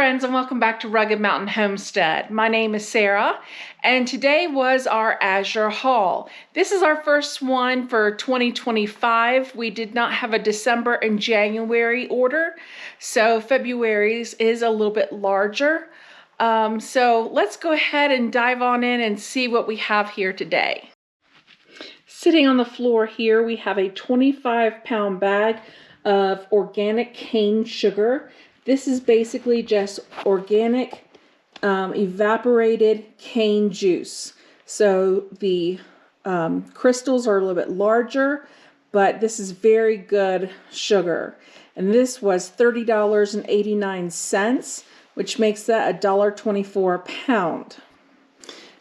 friends, and welcome back to Rugged Mountain Homestead. My name is Sarah, and today was our Azure haul. This is our first one for 2025. We did not have a December and January order, so February's is a little bit larger. So let's go ahead and dive on in and see what we have here today. Sitting on the floor here, we have a 25-pound bag of organic cane sugar. This is basically just organic evaporated cane juice. So the crystals are a little bit larger, but this is very good sugar. And this was $30.89, which makes that $1.24 a pound.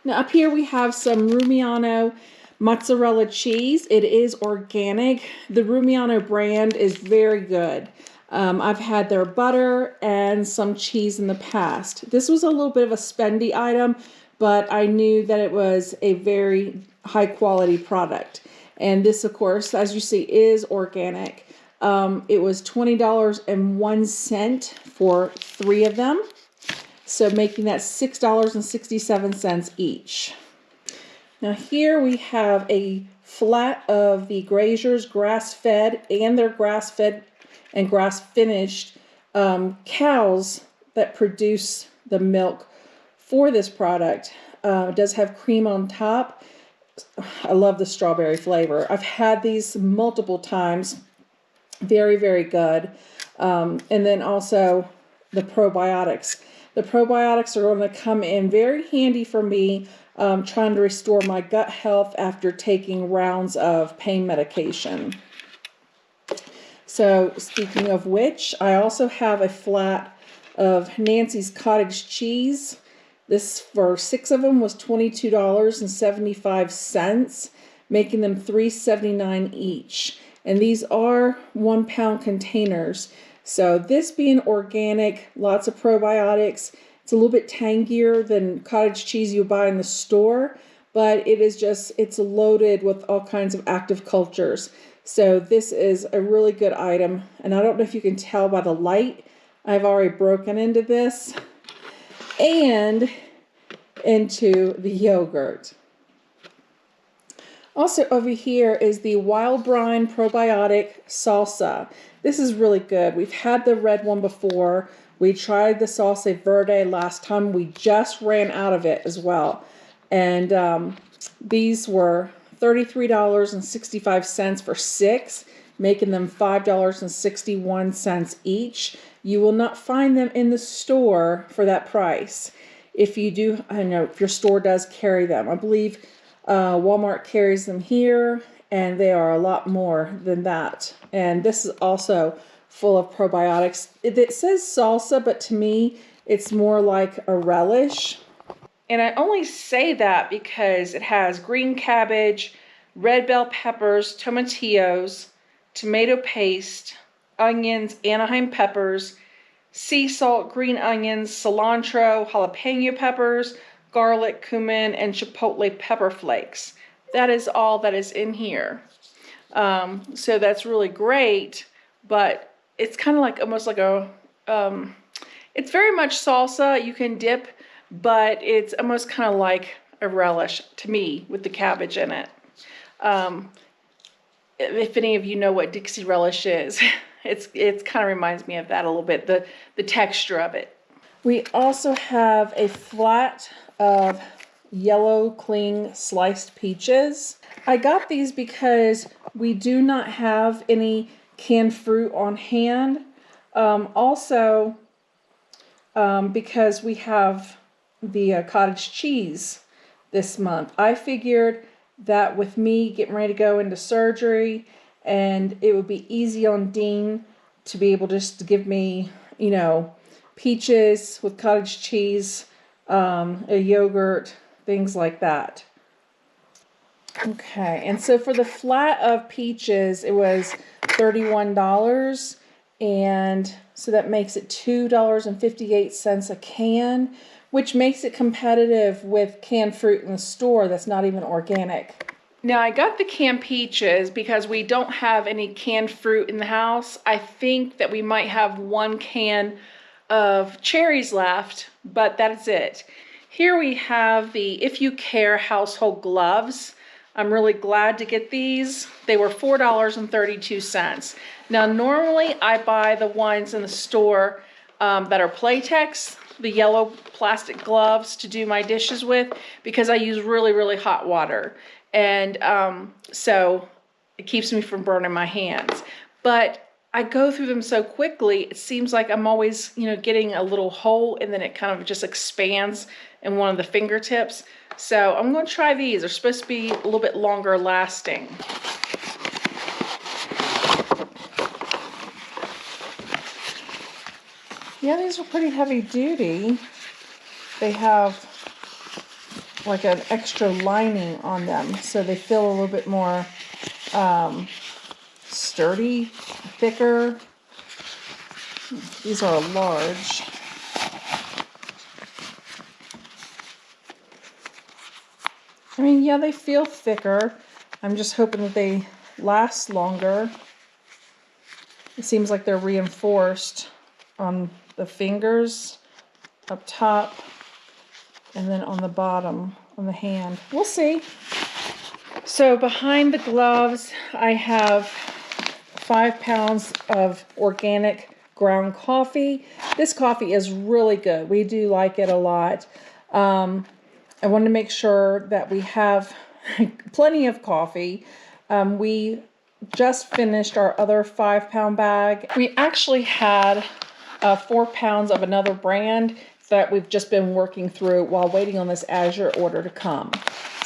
Now up here we have some Rumiano mozzarella cheese. It is organic. The Rumiano brand is very good. I've had their butter and some cheese in the past. This was a little bit of a spendy item, but I knew that it was a very high quality product. And this, of course, as you see, is organic. It was $20.01 for 3 of them. So making that $6.67 each. Now here we have a flat of the Grazier's grass-fed and their grass-fed and grass-finished cows that produce the milk for this product. It does have cream on top. I love the strawberry flavor. I've had these multiple times. Very, very good. And then also the probiotics. The probiotics are going to come in very handy for me trying to restore my gut health after taking rounds of pain medication. So speaking of which, I also have a flat of Nancy's cottage cheese. This for 6 of them was $22.75, making them $3.79 each. And these are 1-pound containers. So this being organic, lots of probiotics. It's a little bit tangier than cottage cheese you buy in the store, but it is just, it's loaded with all kinds of active cultures. So this is a really good item, and I don't know if you can tell by the light, I've already broken into this and into the yogurt. Also over here is the Wild Brine Probiotic Salsa. This is really good. We've had the red one before. We tried the Salsa Verde last time. We just ran out of it as well. And these were $33.65 for 6, making them $5.61 each. You will not find them in the store for that price. If you do, I know if your store does carry them. I believe Walmart carries them here, and they are a lot more than that. And this is also full of probiotics. It says salsa, but to me, it's more like a relish. And I only say that because it has green cabbage, red bell peppers, tomatillos, tomato paste, onions, Anaheim peppers, sea salt, green onions, cilantro, jalapeno peppers, garlic, cumin, and chipotle pepper flakes. That is all that is in here. So that's really great, but it's kind of like almost like a, it's very much salsa. You can dip, but it's almost kind of like a relish to me with the cabbage in it. If any of you know what Dixie relish is, it kind of reminds me of that a little bit, the texture of it. We also have a flat of yellow cling sliced peaches. I got these because we do not have any canned fruit on hand. Also, because we have the cottage cheese this month. I figured that with me getting ready to go into surgery, and it would be easy on Dean to be able just to give me, you know, peaches with cottage cheese, a yogurt, things like that. Okay, and so for the flat of peaches, it was $31, and so that makes it $2.58 a can, which makes it competitive with canned fruit in the store that's not even organic. Now I got the canned peaches because we don't have any canned fruit in the house. I think that we might have 1 can of cherries left, but that's it. Here we have the If You Care household gloves. I'm really glad to get these. They were $4.32. Now, normally I buy the ones in the store that are Playtex, the yellow plastic gloves to do my dishes with, because I use really, really hot water. And so it keeps me from burning my hands. But I go through them so quickly, it seems like I'm always, getting a little hole, and then it kind of just expands in one of the fingertips. So I'm going to try these. They're supposed to be a little bit longer lasting. Yeah, these are pretty heavy duty. They have like an extra lining on them, so they feel a little bit more sturdy, thicker. These are large. I mean, yeah, they feel thicker. I'm just hoping that they last longer. It seems like they're reinforced on the fingers up top and then on the bottom on the hand. We'll see. So behind the gloves, I have 5 pounds of organic ground coffee. This coffee is really good. We do like it a lot. I want to make sure that we have plenty of coffee. We just finished our other 5-pound bag. We actually had 4 pounds of another brand that we've just been working through while waiting on this Azure order to come.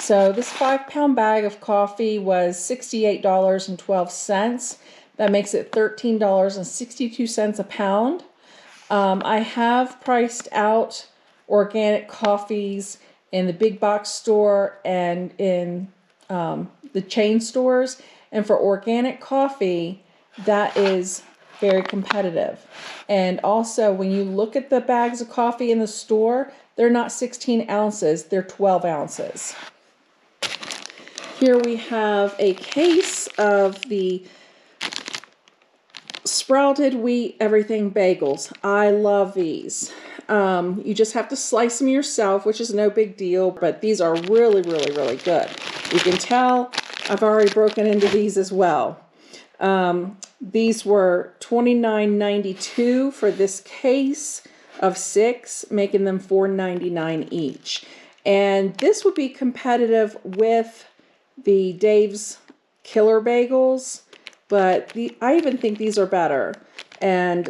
So this 5-pound bag of coffee was $68.12. That makes it $13.62 a pound. I have priced out organic coffees in the big box store and in the chain stores. And for organic coffee, that is very competitive. And also, when you look at the bags of coffee in the store, they're not 16 ounces, they're 12 ounces. Here we have a case of the sprouted wheat everything bagels. I love these. You just have to slice them yourself, which is no big deal, but these are really, really, really good. You can tell I've already broken into these as well. These were $29.92 for this case of 6, making them $4.99 each. And this would be competitive with the Dave's Killer Bagels, but I even think these are better. And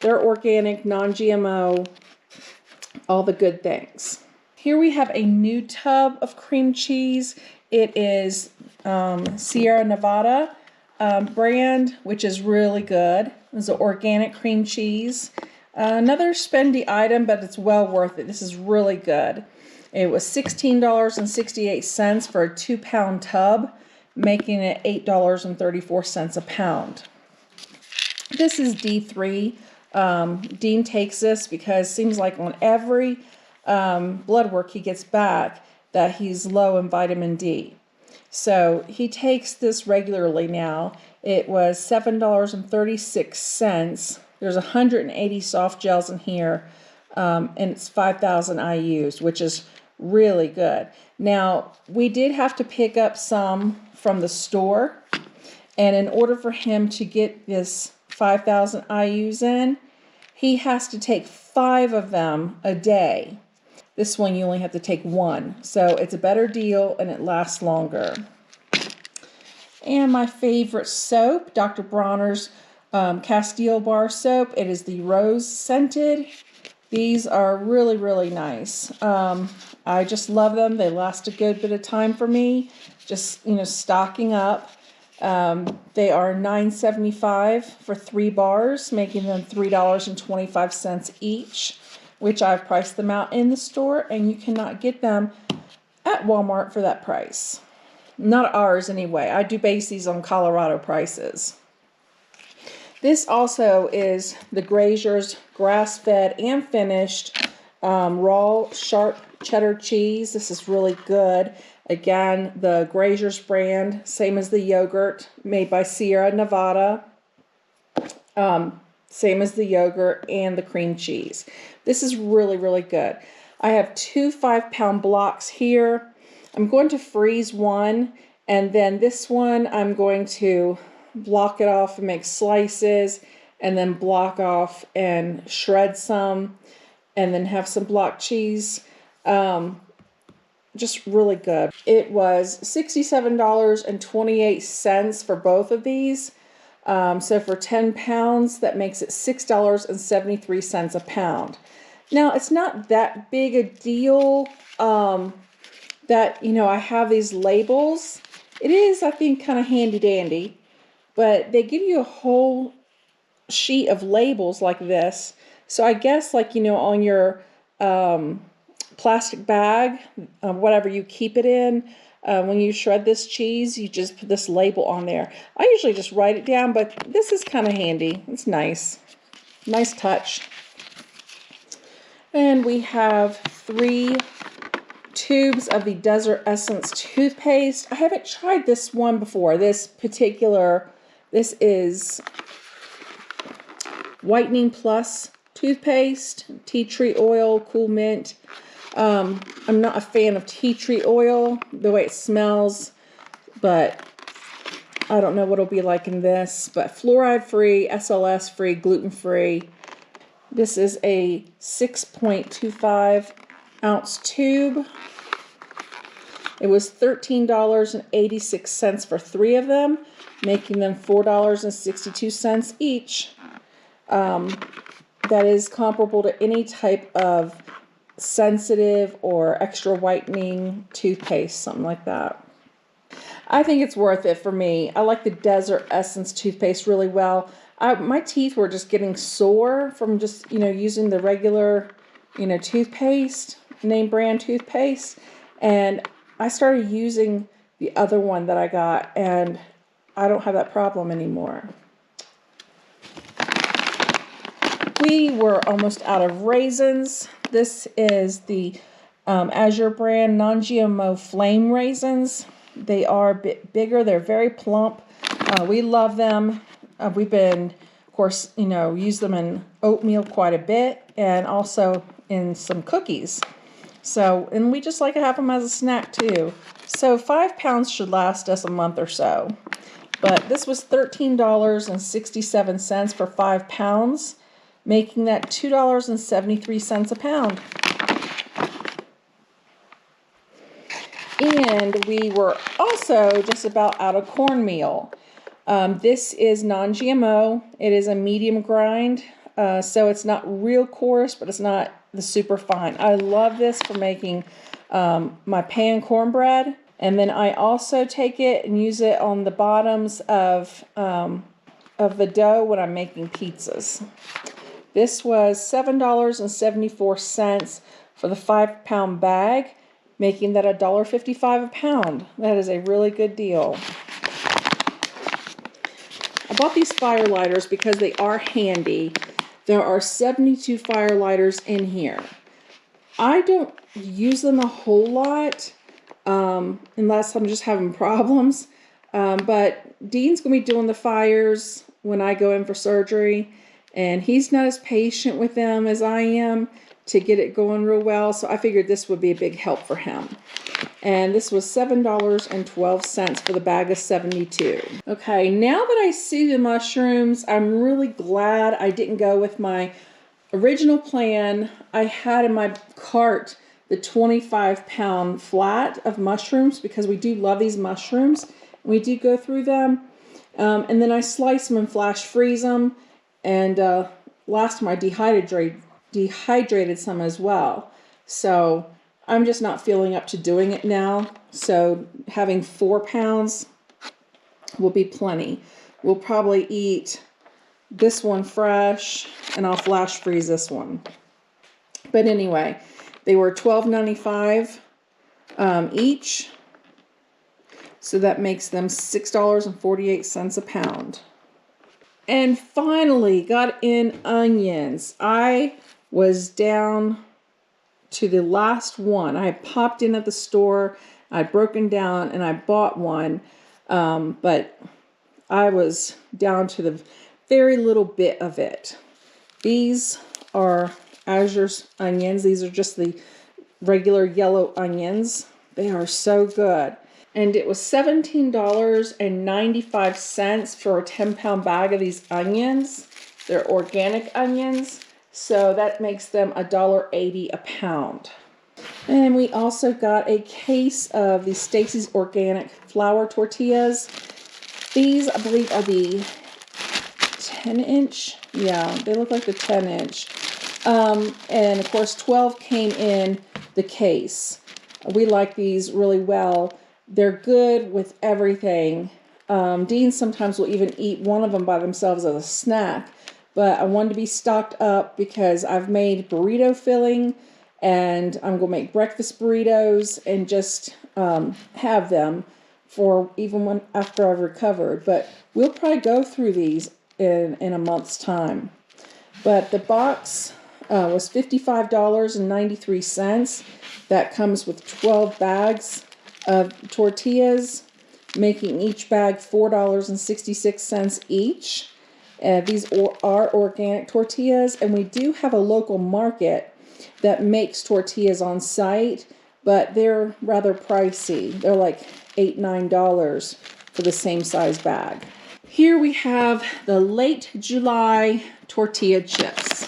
they're organic, non-GMO, all the good things. Here we have a new tub of cream cheese. It is Sierra Nevada brand, which is really good. It's an organic cream cheese. Another spendy item, but it's well worth it. This is really good. It was $16.68 for a 2-pound tub, making it $8.34 a pound. This is D3. Dean takes this because it seems like on every blood work he gets back that he's low in vitamin D. So he takes this regularly now. It was $7.36. There's 180 soft gels in here, and it's 5,000 IUs, which is really good. Now, we did have to pick up some from the store, and in order for him to get this 5,000 IUs in, he has to take 5 of them a day. This one you only have to take 1, so it's a better deal and it lasts longer. And my favorite soap, Dr. Bronner's Castile Bar Soap. It is the rose scented. These are really, really nice. I just love them. They last a good bit of time for me. Just, stocking up. They are $9.75 for 3 bars, making them $3.25 each, which I've priced them out in the store, and you cannot get them at Walmart for that price. Not ours anyway. I do base these on Colorado prices. This also is the Grazier's grass-fed and finished raw sharp cheddar cheese. This is really good. Again, the Grazier's brand, same as the yogurt, made by Sierra Nevada. same as the yogurt and the cream cheese. This is really, really good. I have 2 5-pound blocks here. I'm going to freeze one, and then this one I'm going to block it off and make slices, and then block off and shred some, and then have some block cheese. Just really good. It was $67.28 for both of these. So for 10 pounds, that makes it $6.73 a pound. Now, it's not that big a deal that, I have these labels. It is, I think, kind of handy dandy, but they give you a whole sheet of labels like this. So I guess, like, on your plastic bag, whatever you keep it in, when you shred this cheese, you just put this label on there. I usually just write it down, but this is kind of handy. It's nice. Nice touch. And we have 3 tubes of the Desert Essence toothpaste. I haven't tried this one before. This is Whitening Plus toothpaste, tea tree oil, cool mint. I'm not a fan of tea tree oil, the way it smells, but I don't know what it'll be like in this. But fluoride-free, SLS-free, gluten-free. This is a 6.25-ounce tube. It was $13.86 for 3 of them, making them $4.62 each. That is comparable to any type of sensitive or extra whitening toothpaste, something like that. I think it's worth it for me. I like the Desert Essence toothpaste really well. My teeth were just getting sore from just, using the regular, toothpaste, name brand toothpaste. And I started using the other one that I got, and I don't have that problem anymore. We were almost out of raisins. This is the Azure brand non-GMO flame raisins. They are a bit bigger. They're very plump. We love them. We've been, of course, use them in oatmeal quite a bit, and also in some cookies. So, and we just like to have them as a snack too. So 5 pounds should last us a month or so. But this was $13.67 for 5 pounds, making that $2.73 a pound. And we were also just about out of cornmeal. This is non-GMO. It is a medium grind, so it's not real coarse, but it's not the super fine. I love this for making my pan cornbread. And then I also take it and use it on the bottoms of the dough when I'm making pizzas. This was $7.74 for the 5-pound bag, making that $1.55 a pound. That is a really good deal. I bought these fire lighters because they are handy. There are 72 fire lighters in here. I don't use them a whole lot unless I'm just having problems. But Dean's going to be doing the fires when I go in for surgery, and he's not as patient with them as I am to get it going real well, so I figured this would be a big help for him. And this was $7.12 for the bag of 72. Okay, now that I see the mushrooms, I'm really glad I didn't go with my original plan. I had in my cart the 25-pound flat of mushrooms because we do love these mushrooms. We do go through them. And then I slice them and flash freeze them. And last time I dehydrated some as well. So I'm just not feeling up to doing it now. So having 4 pounds will be plenty. We'll probably eat this one fresh, and I'll flash freeze this one. But anyway, they were $12.95 each. So that makes them $6.48 a pound. And finally, got in onions. I was down to the last one. I had popped in at the store, I'd broken down, and I bought one. But I was down to the very little bit of it. These are Azure onions. These are just the regular yellow onions. They are so good. And it was $17.95 for a 10-pound bag of these onions. They're organic onions, so that makes them $1.80 a pound. And we also got a case of the Stacy's Organic Flour Tortillas. These, I believe, are the 10-inch. Yeah, they look like the 10-inch. And of course, 12 came in the case. We like these really well. They're good with everything. Dean sometimes will even eat one of them by themselves as a snack. But I wanted to be stocked up because I've made burrito filling, and I'm going to make breakfast burritos and just have them for even after I've recovered. But we'll probably go through these in a month's time. But the box was $55.93. That comes with 12 bags of tortillas, making each bag $4.66 each. These are organic tortillas, and we do have a local market that makes tortillas on site, but they're rather pricey. They're like $8, $9 for the same size bag. Here we have the late July tortilla chips.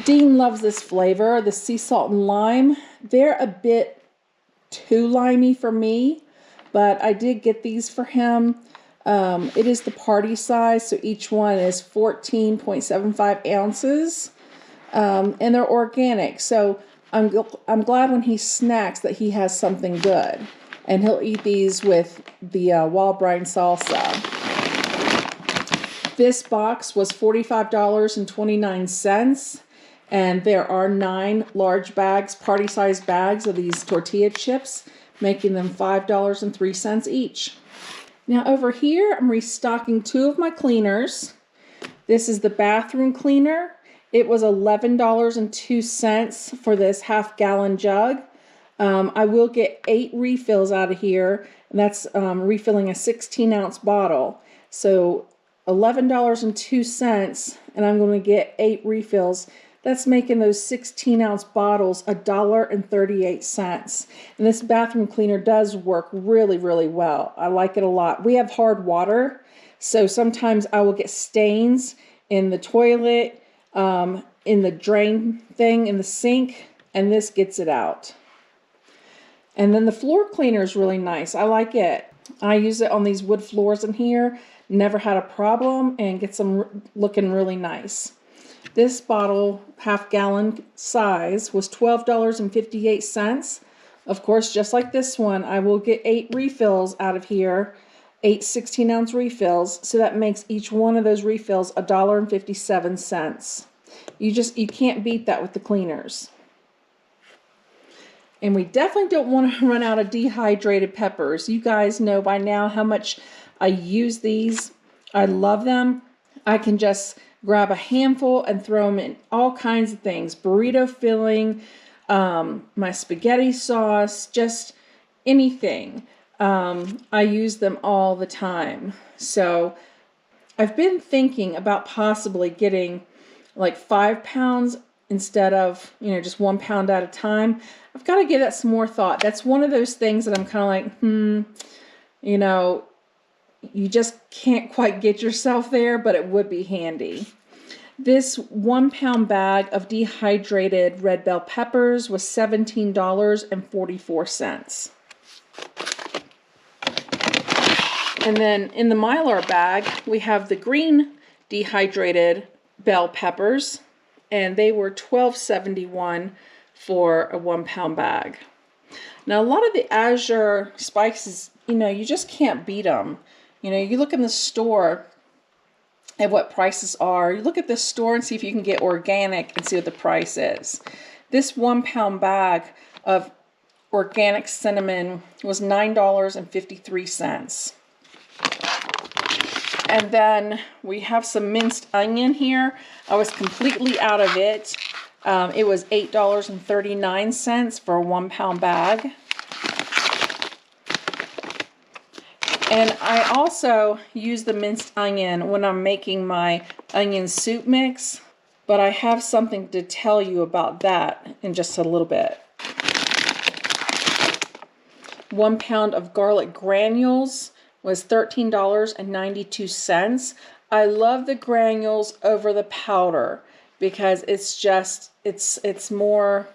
Dean loves this flavor, the sea salt and lime. They're a bit too limey for me, but I did get these for him. It is the party size, so each one is 14.75 ounces, and they're organic. So I'm glad when he snacks that he has something good, and he'll eat these with the wild brine salsa. This box was $45.29. And there are 9 large bags, party-sized bags of these tortilla chips, making them $5.03 each. Now over here, I'm restocking 2 of my cleaners. This is the bathroom cleaner. It was $11.02 for this half-gallon jug. I will get 8 refills out of here, and that's refilling a 16-ounce bottle. So $11.02, and I'm going to get 8 refills. That's making those 16-ounce bottles $1.38. And this bathroom cleaner does work really, really well. I like it a lot. We have hard water, so sometimes I will get stains in the toilet, in the drain thing, in the sink, and this gets it out. And then the floor cleaner is really nice. I like it. I use it on these wood floors in here. Never had a problem, and gets them looking really nice. This bottle, half-gallon size, was $12.58. Of course, just like this one, I will get 8 refills out of here, 8 16-ounce refills, so that makes each one of those refills $1.57. You can't beat that with the cleaners. And we definitely don't want to run out of dehydrated peppers. You guys know by now how much I use these. I love them. I can just grab a handful and throw them in all kinds of things. Burrito filling, my spaghetti sauce, just anything. I use them all the time. So I've been thinking about possibly getting like 5 pounds instead of, just 1 pound at a time. I've got to give that some more thought. That's one of those things that I'm kind of like, you just can't quite get yourself there, but it would be handy. This 1 pound bag of dehydrated red bell peppers was $17.44. And then in the Mylar bag, we have the green dehydrated bell peppers, and they were $12.71 for a 1 pound bag. Now, a lot of the Azure spices, you just can't beat them. You look in the store at what prices are. You look at this store and see if you can get organic and see what the price is. This 1 pound bag of organic cinnamon was $9.53. And then we have some minced onion here. I was completely out of it. It was $8.39 for a 1 pound bag. And I also use the minced onion when I'm making my onion soup mix, but I have something to tell you about that in just a little bit. 1 pound of garlic granules was $13.92. I love the granules over the powder because it's just, it's more,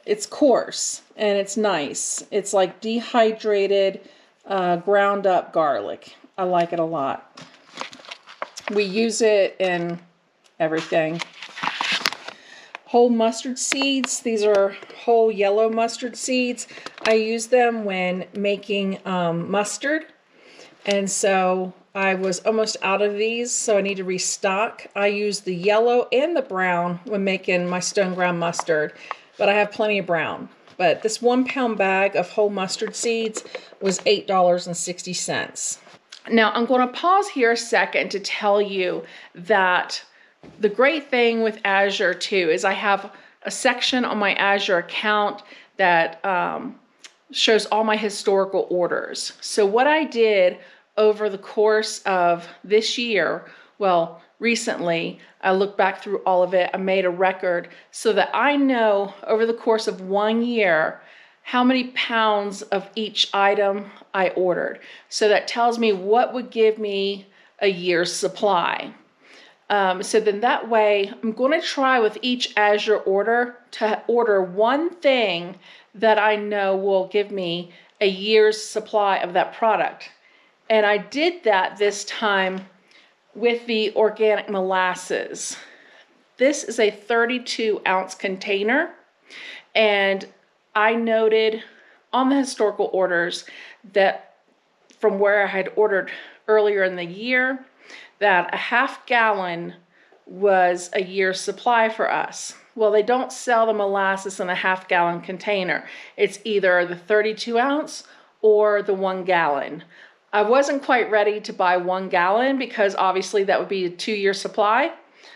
it's coarse and it's nice. It's like dehydrated, ground up garlic. I like it a lot. We use it in everything. Whole mustard seeds. These are whole yellow mustard seeds. I use them when making mustard. And so I was almost out of these, so I need to restock. I use the yellow and the brown when making my stone ground mustard, but I have plenty of brown. But this 1 pound bag of whole mustard seeds was $8.60. Now I'm going to pause here a second to tell you that the great thing with Azure too is I have a section on my Azure account that shows all my historical orders. So what I did over the course of this year, well, recently, I looked back through all of it. I made a record so that I know over the course of 1 year how many pounds of each item I ordered. So that tells me what would give me a year's supply. So then that way, I'm going to try with each Azure order to order one thing that I know will give me a year's supply of that product. And I did that this time with the organic molasses. This is a 32-ounce container, and I noted on the historical orders that from where I had ordered earlier in the year, that a half gallon was a year's supply for us. Well, they don't sell the molasses in a half gallon container. It's either the 32 ounce or the 1 gallon. I wasn't quite ready to buy 1 gallon because obviously that would be a 2-year supply.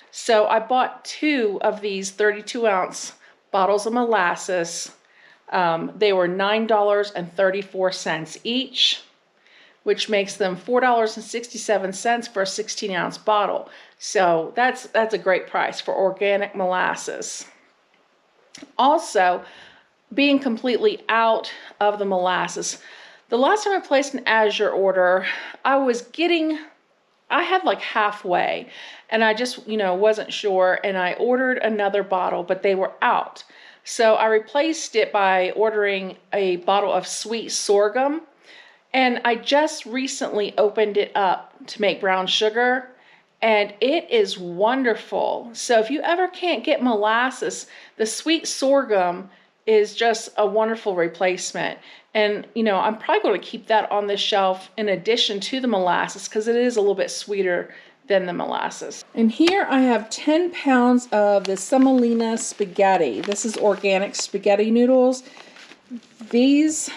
So I bought 2 of these 32 ounce bottles of molasses. They were $9.34 each, which makes them $4.67 for a 16-ounce bottle. So that's a great price for organic molasses. Also, being completely out of the molasses, the last time I placed an Azure order, I had like halfway, and I just, wasn't sure, and I ordered another bottle, but they were out. So I replaced it by ordering a bottle of sweet sorghum. And I just recently opened it up to make brown sugar, and it is wonderful. So if you ever can't get molasses, the sweet sorghum is just a wonderful replacement. And, I'm probably going to keep that on the shelf in addition to the molasses because it is a little bit sweeter than the molasses. And here I have 10 pounds of the semolina spaghetti. This is organic spaghetti noodles. These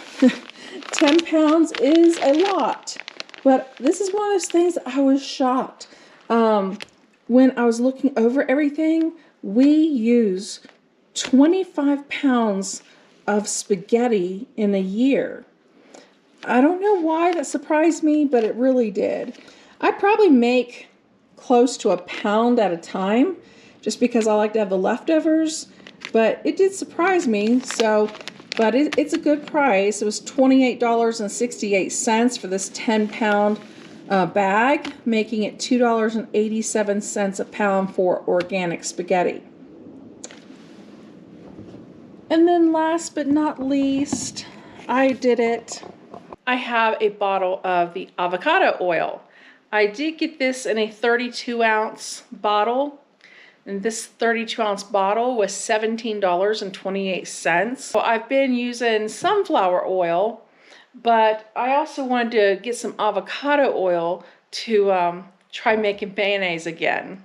10 pounds is a lot, but this is one of those things that I was shocked. When I was looking over everything, we use 25 pounds of spaghetti in a year. I don't know why that surprised me, but it really did. I probably make close to a pound at a time just because I like to have the leftovers, but it did surprise me. But it's a good price. It was $28.68 for this 10-pound bag, making it $2.87 a pound for organic spaghetti. And then last but not least, I have a bottle of the avocado oil. I did get this in a 32-ounce bottle. And this 32-ounce bottle was $17.28. So I've been using sunflower oil, but I also wanted to get some avocado oil to try making mayonnaise again.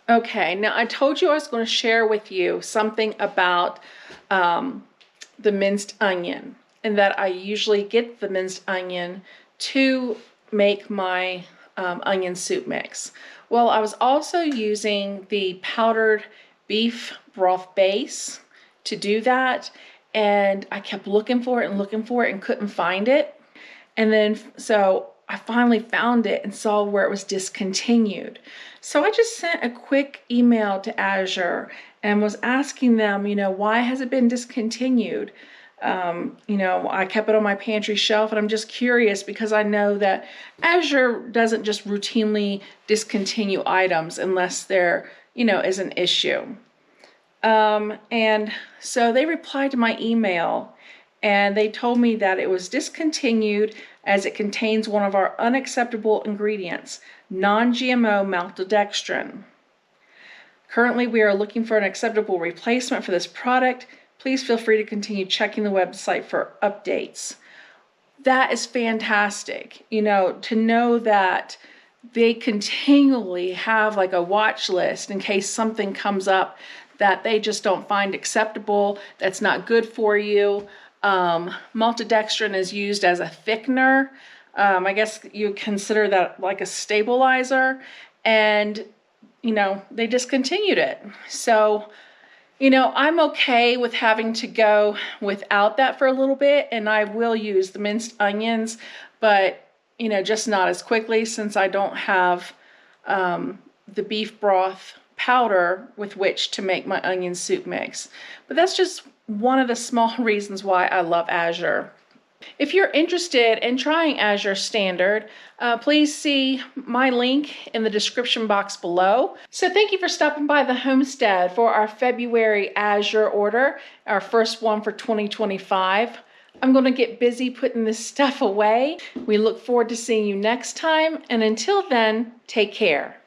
Okay, now I told you I was going to share with you something about the minced onion, and that I usually get the minced onion to make my onion soup mix. Well, I was also using the powdered beef broth base to do that, and I kept looking for it and couldn't find it. And then so I finally found it and saw where it was discontinued. So I just sent a quick email to Azure and was asking them, why has it been discontinued? I kept it on my pantry shelf, and I'm just curious because I know that Azure doesn't just routinely discontinue items unless there, is an issue. And so they replied to my email, and they told me that it was discontinued as it contains one of our unacceptable ingredients, non-GMO maltodextrin. Currently, we are looking for an acceptable replacement for this product. Please feel free to continue checking the website for updates. That is fantastic, to know that they continually have like a watch list in case something comes up that they just don't find acceptable, that's not good for you. Maltodextrin is used as a thickener. I guess you consider that like a stabilizer, and they discontinued it. So I'm okay with having to go without that for a little bit, and I will use the minced onions, but just not as quickly since I don't have the beef broth powder with which to make my onion soup mix. But that's just one of the small reasons why I love Azure. If you're interested in trying Azure Standard, please see my link in the description box below. So thank you for stopping by the homestead for our February Azure order, our first one for 2025. I'm going to get busy putting this stuff away. We look forward to seeing you next time, and until then, take care.